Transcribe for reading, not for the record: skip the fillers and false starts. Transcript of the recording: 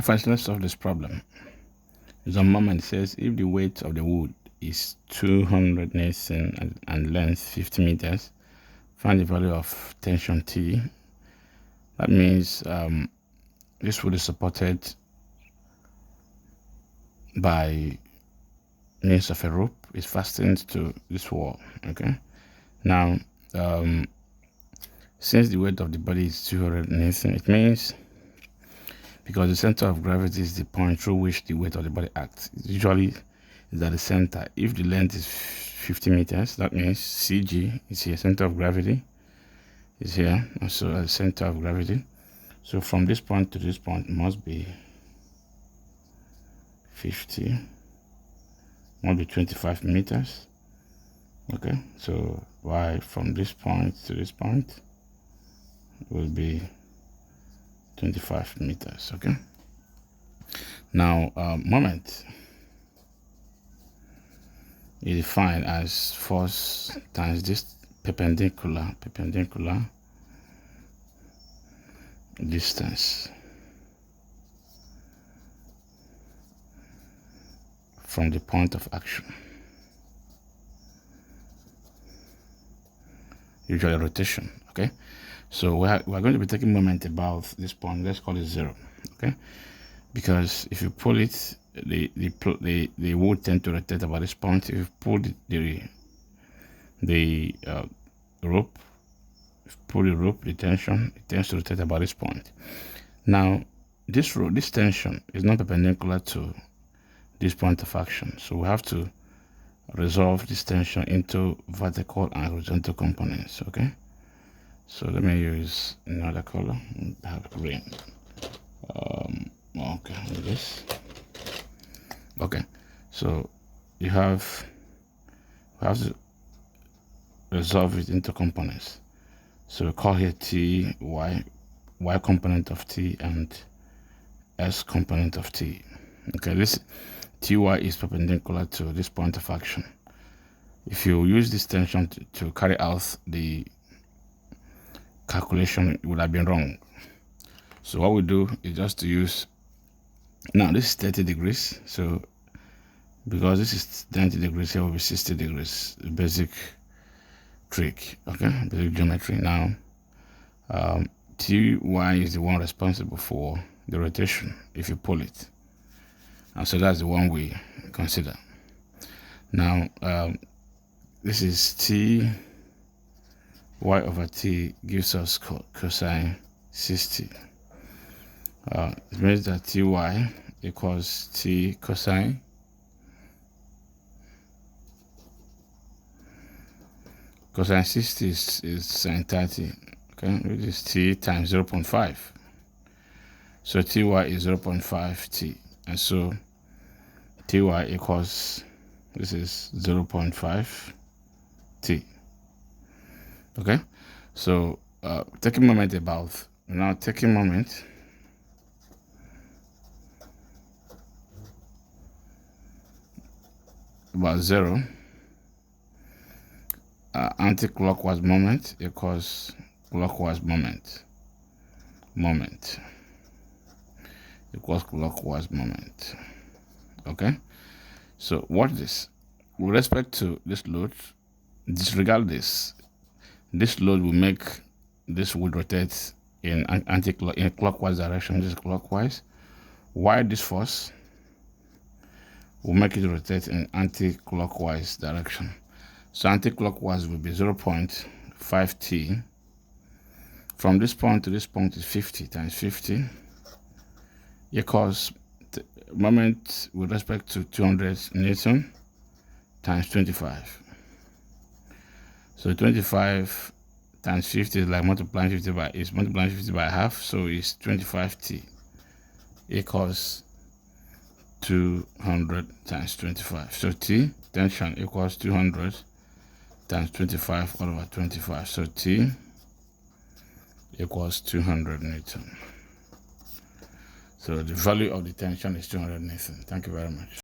First, let's solve this problem. The moment says if the weight of the wood is 200 Newton and length 50 meters, find the value of tension T. That means this wood is supported by means of a rope. It's fastened to this wall. Okay. Now, since the weight of the body is 200 Newton, it means because the center of gravity is the point through which the weight of the body acts. It usually is at the center. If the length is 50 meters, that means CG is here, center of gravity is here, and so at the center of gravity. So from this point to this point must be 50, must be 25 meters. Okay, so y from this point to this point will be 25 meters. Okay, now moment is defined as force times this perpendicular distance from the point of action, usually rotation. Okay, so we're going to be taking moment about this point. Let's call it 0. Okay, because if you pull it, the wood tend to rotate about this point. If you pull the rope, the tension, it tends to rotate about this point. Now, this tension is not perpendicular to this point of action, so we have to resolve this tension into vertical and horizontal components. Okay, so let me use another color. I have green. Okay, this. Okay, so we have to resolve it into components. So we call here T, Y component of T and S component of T. Okay, this Ty is perpendicular to this point of action. If you use this tension to carry out the calculation, it would have been wrong. So what we do is just to use, now this is 30 degrees, so because this is 90 degrees, here will be 60 degrees, the basic trick. Okay, basic geometry. Now Ty is the one responsible for the rotation if you pull it, and so that's the one we consider. Now this is T, y over T gives us cosine 60. It means that Ty equals T cosine cosine 60 is sine 30. Okay, which is T times 0.5. So Ty is 0.5 T, and so Ty equals, this is 0.5 T. Okay, so taking moment about, now taking moment about 0, anti-clockwise moment equals clockwise moment equals clockwise moment. Okay, so watch this. With respect to this load, disregard this. This load will make this would rotate in clockwise direction. This is clockwise. While this force will make it rotate in anti-clockwise direction. So anti-clockwise will be 0.5 T. From this point to this point is 50 times 50 equals moment with respect to 200 Newton times 25. So 25 times 50 is like multiplying 50 by half, so it's 25 T equals 200 times 25. So T, tension, equals 200 times 25 all over 25. So T equals 200 Newton. So the value of the tension is 200 Newton. Thank you very much.